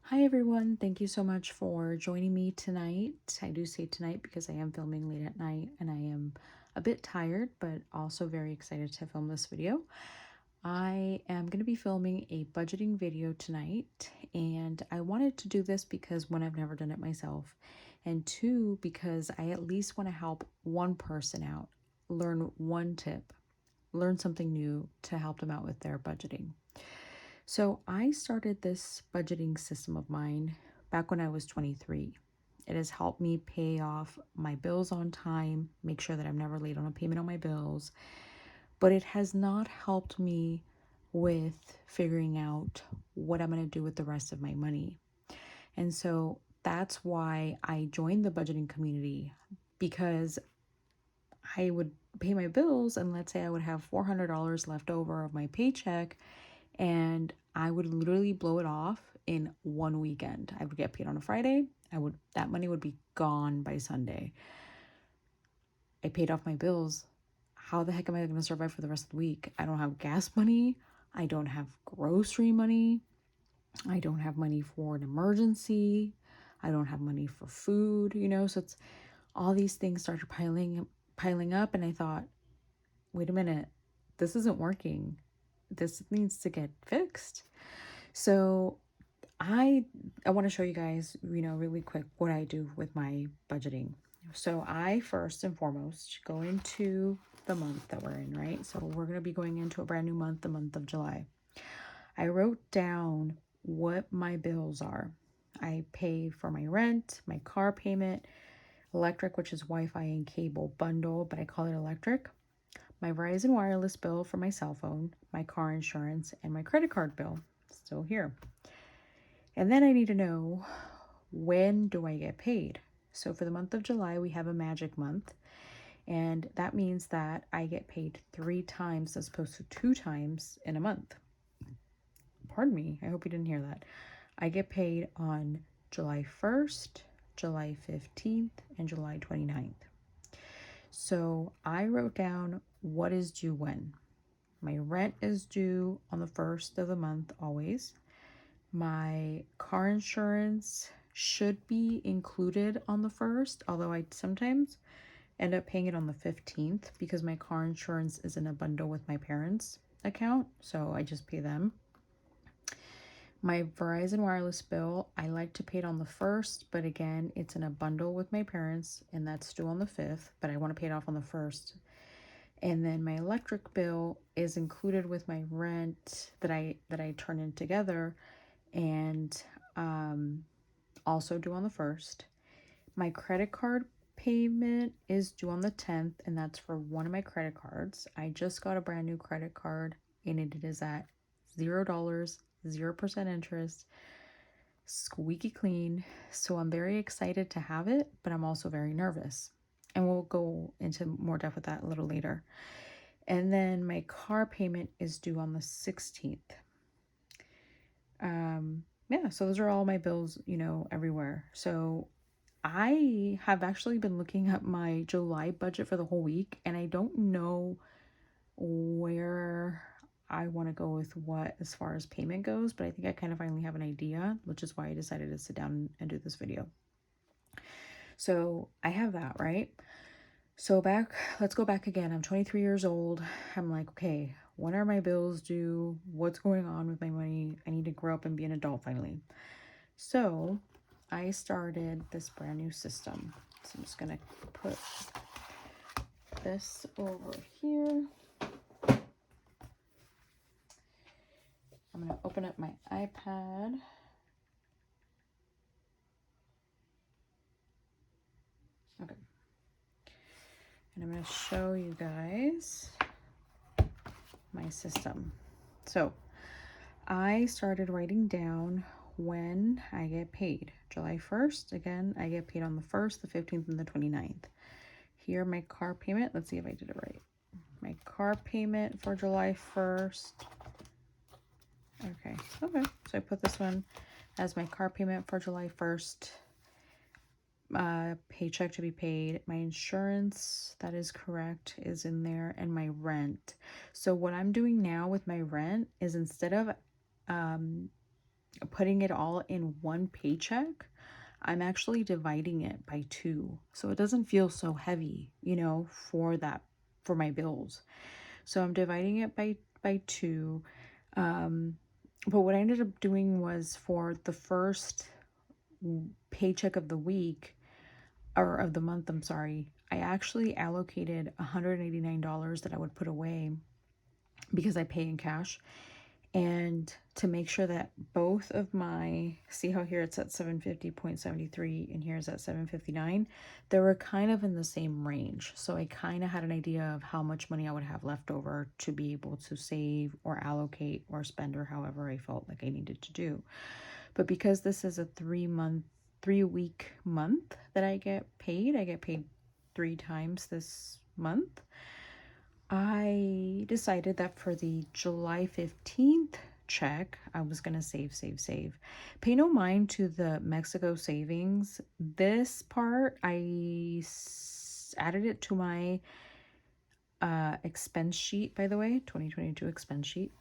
Hi everyone, thank you so much for joining me tonight. I do say tonight because I am filming late at night and I am a bit tired, but also very excited to film this video. I am going to be filming a budgeting video tonight, and I wanted to do this because one, I've never done it myself, and two, because I at least want to help one person out, learn one tip, learn something new to help them out with their budgeting. So I started this budgeting system of mine back when I was 23. It has helped me pay off my bills on time, make sure that I'm never late on a payment on my bills, but it has not helped me with figuring out what I'm going to do with the rest of my money. And so that's why I joined the budgeting community, because I would pay my bills and let's say I would have $400 left over of my paycheck, and I would literally blow it off in one weekend. I would get paid on a Friday. That money would be gone by Sunday. I paid off my bills. How the heck am I going to survive for the rest of the week? I don't have gas money. I don't have grocery money. I don't have money for an emergency. I don't have money for food, so it's all these things started piling up, and I thought, wait a minute, this isn't working. This needs to get fixed. So I I want to show you guys, really quick what I do with my budgeting. So I first and foremost go into the month that we're in, right? So we're going to be going into a brand new month, the month of July. I wrote down what my bills are. I pay for my rent, my car payment, electric, which is Wi-Fi and cable bundle, but I call it electric, my Verizon wireless bill for my cell phone, my car insurance, and my credit card bill. Still here. And then I need to know, when do I get paid? So for the month of July, we have a magic month. And that means that I get paid 3 times as opposed to 2 times in a month. Pardon me. I hope you didn't hear that. I get paid on July 1st, July 15th, and July 29th. So I wrote down what is due when. My rent is due on the 1st of the month always. My car insurance should be included on the 1st, although I sometimes end up paying it on the 15th because my car insurance is in a bundle with my parents' account, so I just pay them. My Verizon wireless bill, I like to pay it on the 1st, but again, it's in a bundle with my parents, and that's due on the 5th, but I want to pay it off on the 1st. And then my electric bill is included with my rent that I turn in together, and also due on the 1st. My credit card payment is due on the 10th, and that's for one of my credit cards. I just got a brand new credit card, and it is at $0, 0% interest, squeaky clean. So I'm very excited to have it, but I'm also very nervous. And we'll go into more depth with that a little later. And then my car payment is due on the 16th. Yeah, so those are all my bills, everywhere. So I have actually been looking at my July budget for the whole week, and I don't know where I want to go with what as far as payment goes, but I think I kind of finally have an idea, which is why I decided to sit down and do this video. So I have that, right? So let's go back again. I'm 23 years old. I'm like, okay, when are my bills due? What's going on with my money? I need to grow up and be an adult finally. So I started this brand new system. So I'm just going to put this over here. I'm going to open up my iPad. Okay. And I'm going to show you guys my system. So I started writing down when I get paid. July 1st, again, I get paid on the 1st, the 15th, and the 29th. Here, my car payment. Let's see if I did it right. My car payment for July 1st. Okay. So I put this one as my car payment for July 1st. Paycheck to be paid. My insurance, that is correct, is in there, and my rent. So what I'm doing now with my rent is, instead of putting it all in one paycheck, I'm actually dividing it by 2. So it doesn't feel so heavy, you know, for my bills. So I'm dividing it by 2. But what I ended up doing was for the first paycheck of the week, or of the month, I'm sorry, I actually allocated $189 that I would put away because I pay in cash. And to make sure that both of my, see how here it's at 750.73 and here's at 759, they were kind of in the same range. So I kind of had an idea of how much money I would have left over to be able to save or allocate or spend, or however I felt like I needed to do. But because this is a 3-week month that I get paid 3 times this month. I decided that for the July 15th check, I was going to save. Pay no mind to the Mexico savings. This part, I added it to my expense sheet, by the way, 2022 expense sheet.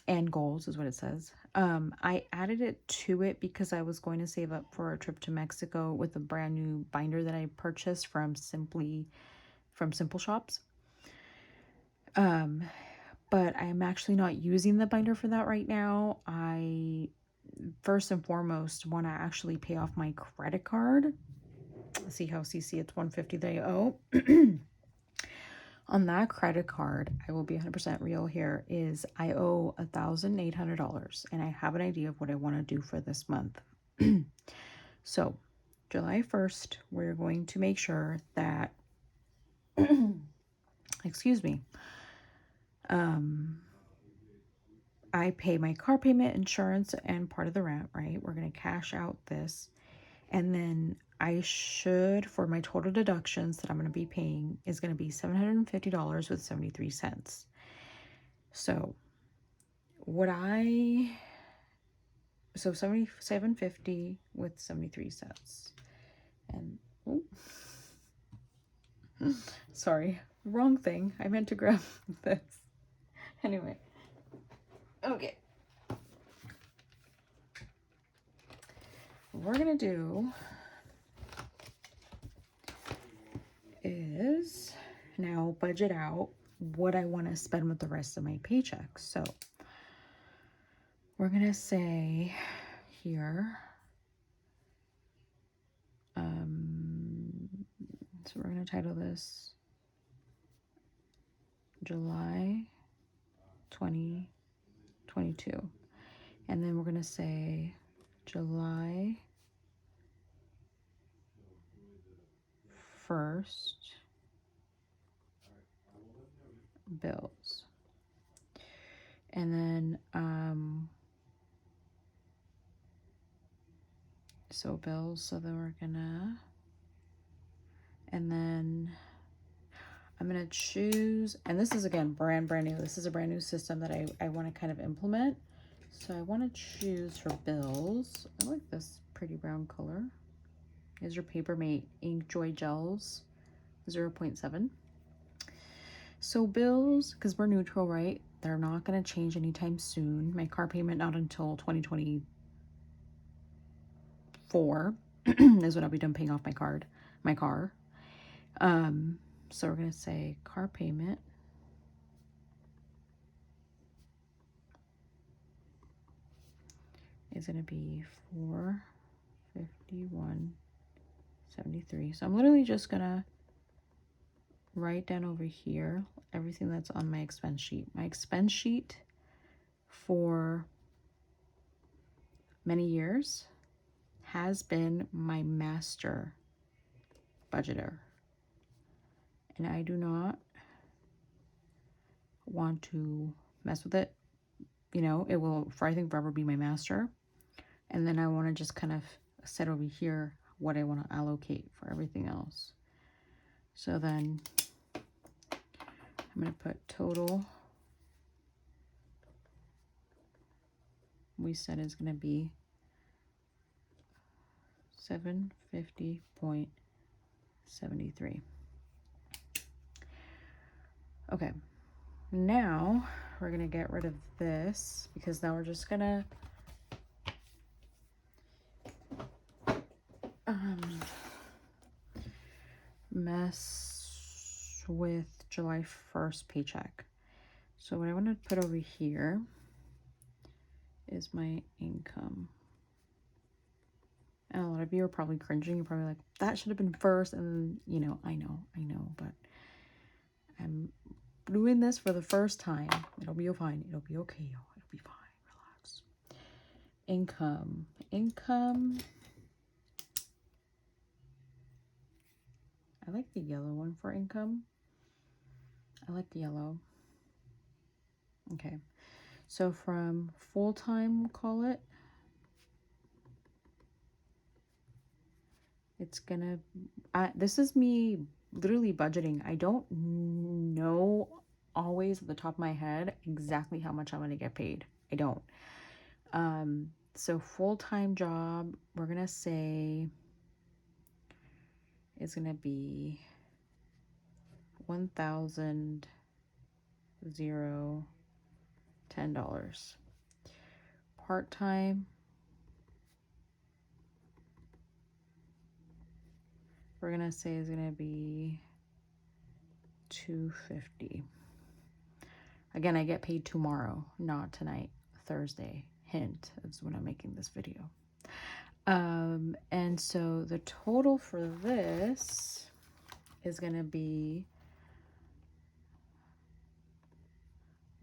And goals is what it says. I added it to it because I was going to save up for a trip to Mexico with a brand new binder that I purchased from Simple Shops. But I am actually not using the binder for that right now. I first and foremost want to actually pay off my credit card. See how CC it's $150 that I owe. On that credit card, I will be 100% real here, is I owe $1,800 and I have an idea of what I want to do for this month. So July 1st, we're going to make sure that, excuse me, I pay my car payment, insurance, and part of the rent, right? We're going to cash out this. And then I should, for my total deductions that I'm going to be paying, is going to be $750 with 73 cents. So so $77.50 with 73 cents. And, oh, sorry, wrong thing. I meant to grab this. Anyway. Okay. What we're going to do is now budget out what I want to spend with the rest of my paycheck. So we're going to say here, so we're going to title this July 2022. And then we're going to say July 1st bills. And then, so bills, so then we're gonna, and then I'm gonna choose, and this is again, brand new. This is a brand new system that I want to kind of implement. So I want to choose for bills. I like this pretty brown color. Here's your Papermate Ink Joy Gels, 0.7. So bills, because we're neutral, right? They're not going to change anytime soon. My car payment not until 2024 is when I'll be done paying off my car. So we're going to say car payment is going to be $451.73. So I'm literally just going to write down over here everything that's on my expense sheet. My expense sheet for many years has been my master budgeter. And I do not want to mess with it. You know, it will, for I think, forever be my master. And then I want to just kind of set over here what I want to allocate for everything else. So then I'm going to put total. We said is going to be 750.73. Okay, now we're going to get rid of this because now we're just going to mess with July 1st paycheck. So what I want to put over here is my income. And a lot of you are probably cringing. You're probably like, that should have been first. And, you know, I know, but I'm doing this for the first time. It'll be fine. It'll be okay. It'll be fine. Relax. Income. I like the yellow one for income. I like the yellow. Okay. So from full-time, we'll call it. It's gonna, this is me literally budgeting. I don't know always at the top of my head exactly how much I'm gonna get paid. I don't. So full-time job, we're gonna say is gonna be $1,010. Part-time, we're gonna say is gonna be $250. Again, I get paid tomorrow, not tonight, Thursday. Hint, is when I'm making this video. And so the total for this is gonna be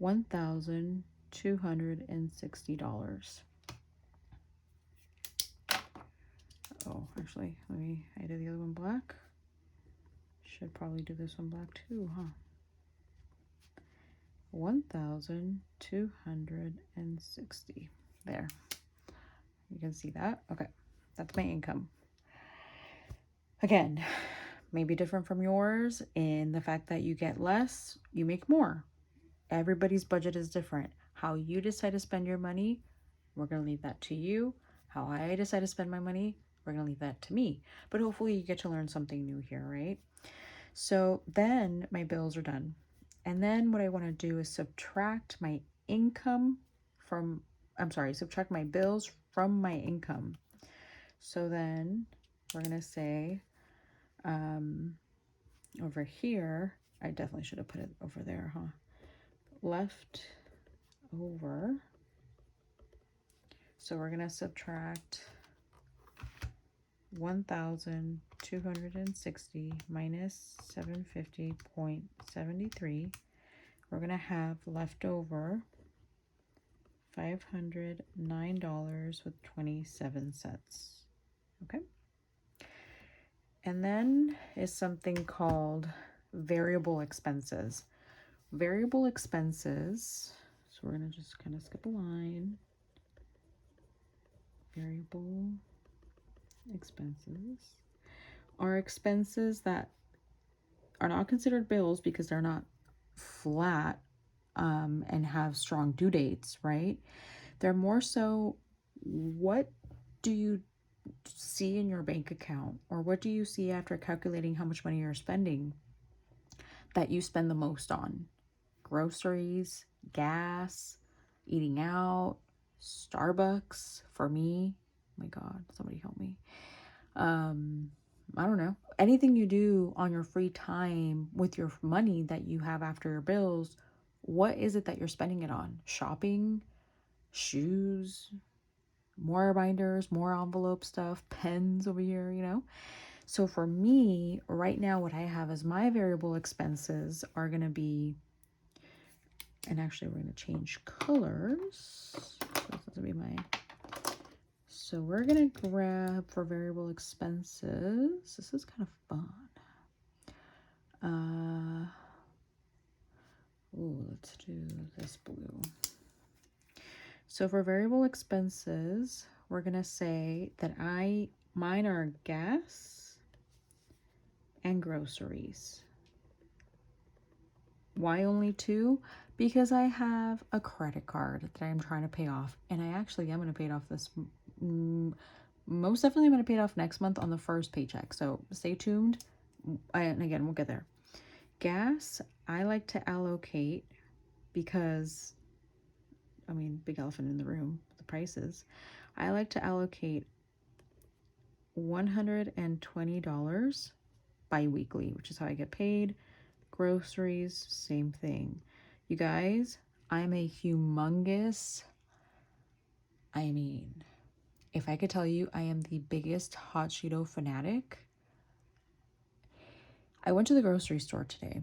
$1,260. Oh, actually, I did the other one black. Should probably do this one black too, huh? 1,260. There. You can see that. Okay. That's my income. Again, maybe different from yours in the fact that you get less, you make more. Everybody's budget is different. How you decide to spend your money, we're going to leave that to you. How I decide to spend my money, we're going to leave that to me. But hopefully you get to learn something new here, right? So then my bills are done. And then what I want to do is subtract my income from, subtract my bills from my income. So then we're going to say, over here, I definitely should have put it over there, huh? Left over. So we're going to subtract 1,260 minus 750.73. We're going to have left over $509.27. Okay. And then is something called variable expenses. Variable expenses, so we're going to just kind of skip a line. Variable expenses are expenses that are not considered bills because they're not flat and have strong due dates, right? They're more so, what do you see in your bank account, or what do you see after calculating how much money you're spending that you spend the most on? Groceries, gas, eating out, Starbucks for me. Oh my God, somebody help me. I don't know. Anything you do on your free time with your money that you have after your bills, what is it that you're spending it on? Shopping, shoes, more binders, more envelope stuff, pens over here, you know? So for me, right now, what I have as my variable expenses are going to be, and actually we're going to change colors. This will be my, so we're going to grab for variable expenses. This is kind of fun. Let's do this blue. So for variable expenses, we're going to say that mine are gas and groceries. Why only two? Because I have a credit card that I'm trying to pay off, and I actually am going to pay it off this, most definitely I'm going to pay it off next month on the first paycheck. So stay tuned. And again, we'll get there. Gas, I like to allocate because, I mean, big elephant in the room, the prices. I like to allocate $120 bi-weekly, which is how I get paid. Groceries, same thing. You guys, I'm a humongous, I mean, if I could tell you, I am the biggest Hot Cheeto fanatic. I went to the grocery store today.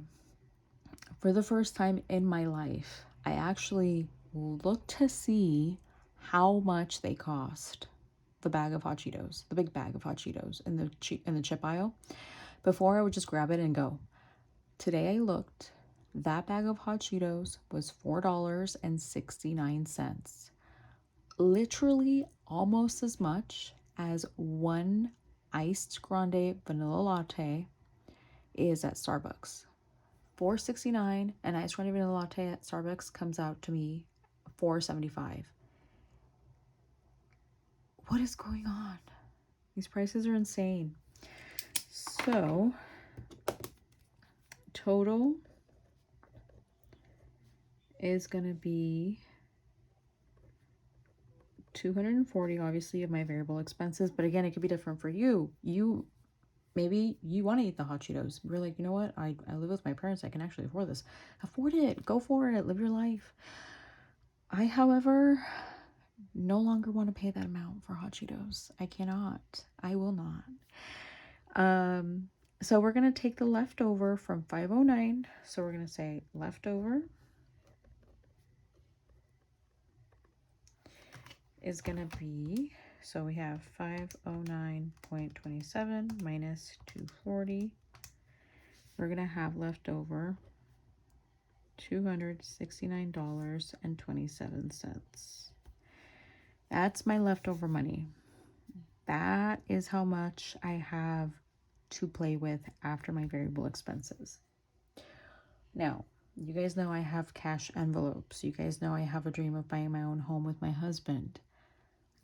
For the first time in my life, I actually looked to see how much they cost. The bag of Hot Cheetos, the big bag of Hot Cheetos in the chip aisle. Before I would just grab it and go. Today I looked. That bag of Hot Cheetos was $4.69. Literally almost as much as one iced grande vanilla latte is at Starbucks. $4.69, an iced grande vanilla latte at Starbucks comes out to me $4.75. What is going on? These prices are insane. So, total is going to be $240, obviously, of my variable expenses. But again, it could be different for you. Maybe you want to eat the Hot Cheetos. You're like, you know what? I live with my parents. I can actually afford this. Afford it. Go for it. Live your life. I, however, no longer want to pay that amount for Hot Cheetos. I cannot. I will not. So we're going to take the leftover from 509. So we're going to say leftover is going to be, so we have 509.27 minus 240. We're going to have leftover $269.27. That's my leftover money. That is how much I have to play with after my variable expenses. Now, you guys know I have cash envelopes. You guys know I have a dream of buying my own home with my husband.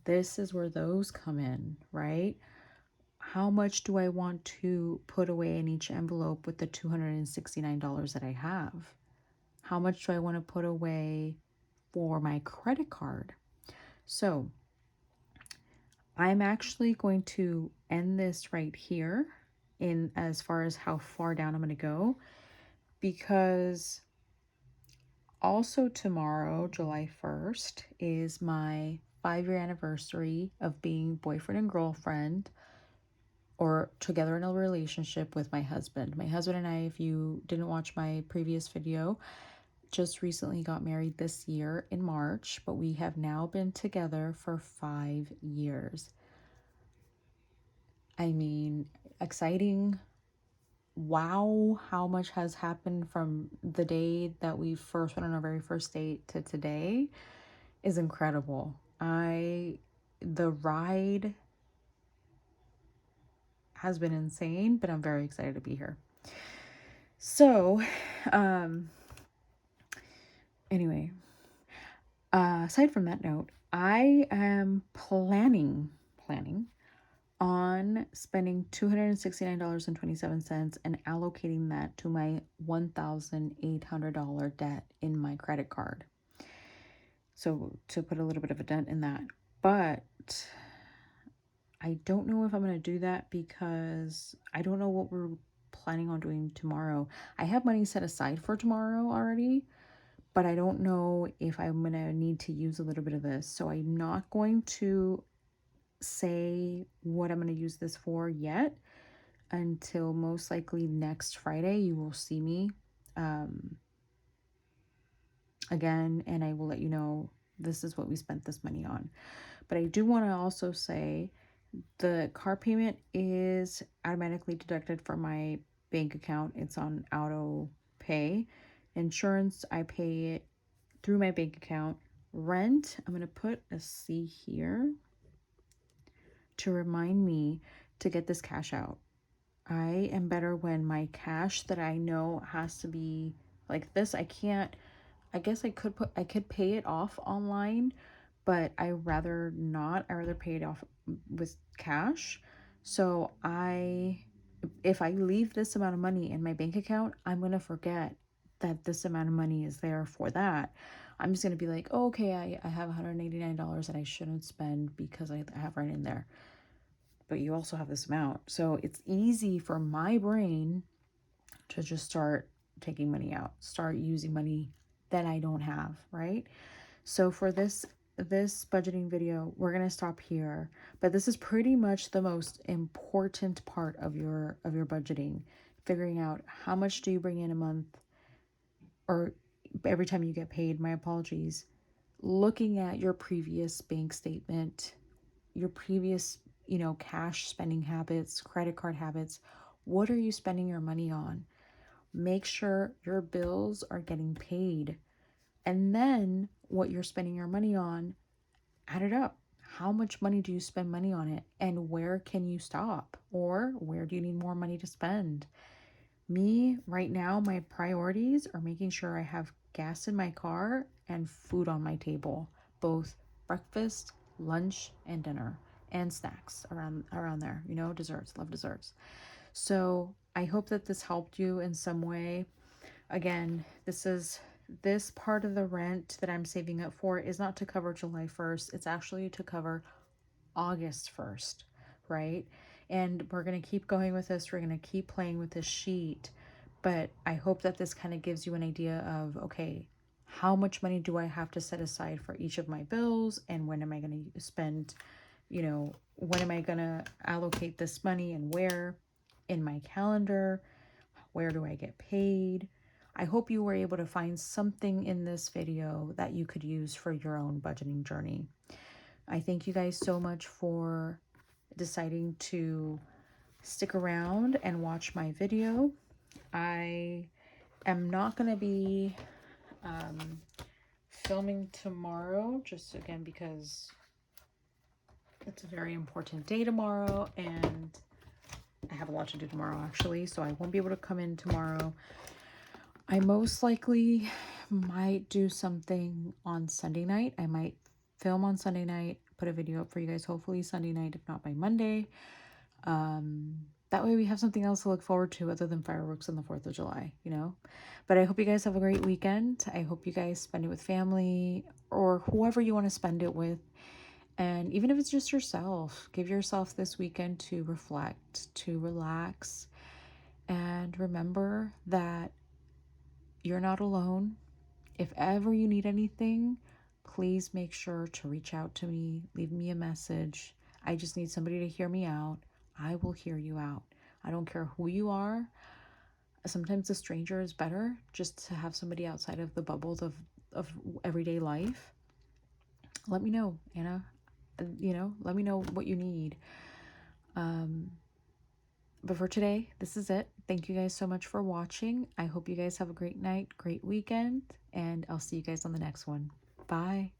This is where those come in, right? How much do I want to put away in each envelope with the $269 that I have? How much do I want to put away for my credit card? So I'm actually going to end this right here in as far as how far down I'm going to go, because also tomorrow, July 1st, is my 5-year anniversary of being boyfriend and girlfriend, or together in a relationship with my husband. My husband and I, if you didn't watch my previous video, just recently got married this year in March, but we have now been together for 5 years. I mean, exciting. Wow, how much has happened from the day that we first went on our very first date to today is incredible. The ride has been insane, but I'm very excited to be here. So, anyway, aside from that note, I am planning on spending $269.27 and allocating that to my $1,800 debt in my credit card. So to put a little bit of a dent in that. But I don't know if I'm going to do that because I don't know what we're planning on doing tomorrow. I have money set aside for tomorrow already, but I don't know if I'm going to need to use a little bit of this. So I'm not going to say what I'm going to use this for yet until most likely next Friday. You will see me again, and I will let you know this is what we spent this money on. But I do want to also say the car payment is automatically deducted from my bank account. It's on auto pay. Insurance, I pay it through my bank account. Rent, I'm going to put a C here to remind me to get this cash out. I am better when my cash that I know has to be like this. I guess I could pay it off online, but I rather not. I rather pay it off with cash. So if I leave this amount of money in my bank account, I'm going to forget that this amount of money is there for that. I'm just going to be like, oh, okay, I have $189 that I shouldn't spend because I have right in there. but you also have this amount. So it's easy for my brain to just start taking money out, start using money that I don't have, right? So for this budgeting video, we're going to stop here, but this is pretty much the most important part of your budgeting, figuring out how much do you bring in a month or every time you get paid, my apologies. Looking at your previous bank statement, your previous, cash spending habits, credit card habits, what are you spending your money on? Make sure your bills are getting paid. And then what you're spending your money on, add it up. How much money do you spend money on it? And where can you stop? Or where do you need more money to spend? Me, right now, my priorities are making sure I have gas in my car and food on my table, both breakfast, lunch, and dinner, and snacks around there, desserts, love desserts. So I hope that this helped you in some way. Again, this part of the rent that I'm saving up for is not to cover July 1st. It's actually to cover August 1st, right? And we're going to keep going with this. We're going to keep playing with this sheet. But I hope that this kind of gives you an idea of, okay, how much money do I have to set aside for each of my bills? And when am I going to spend, when am I going to allocate this money and where in my calendar? Where do I get paid? I hope you were able to find something in this video that you could use for your own budgeting journey. I thank you guys so much for deciding to stick around and watch my video. I am not going to be filming tomorrow, just again because it's a very important day tomorrow and I have a lot to do tomorrow actually, so I won't be able to come in tomorrow. I most likely might do something on Sunday night. I might film on Sunday night, put a video up for you guys, hopefully Sunday night, if not by Monday. That way we have something else to look forward to other than fireworks on the 4th of July, But I hope you guys have a great weekend. I hope you guys spend it with family or whoever you want to spend it with. And even if it's just yourself, give yourself this weekend to reflect, to relax, and remember that you're not alone. If ever you need anything, please make sure to reach out to me, leave me a message. I just need somebody to hear me out. I will hear you out. I don't care who you are. Sometimes a stranger is better, just to have somebody outside of the bubbles of everyday life. Let me know, Anna. Let me know what you need. But for today, this is it. Thank you guys so much for watching. I hope you guys have a great night, great weekend, and I'll see you guys on the next one. Bye.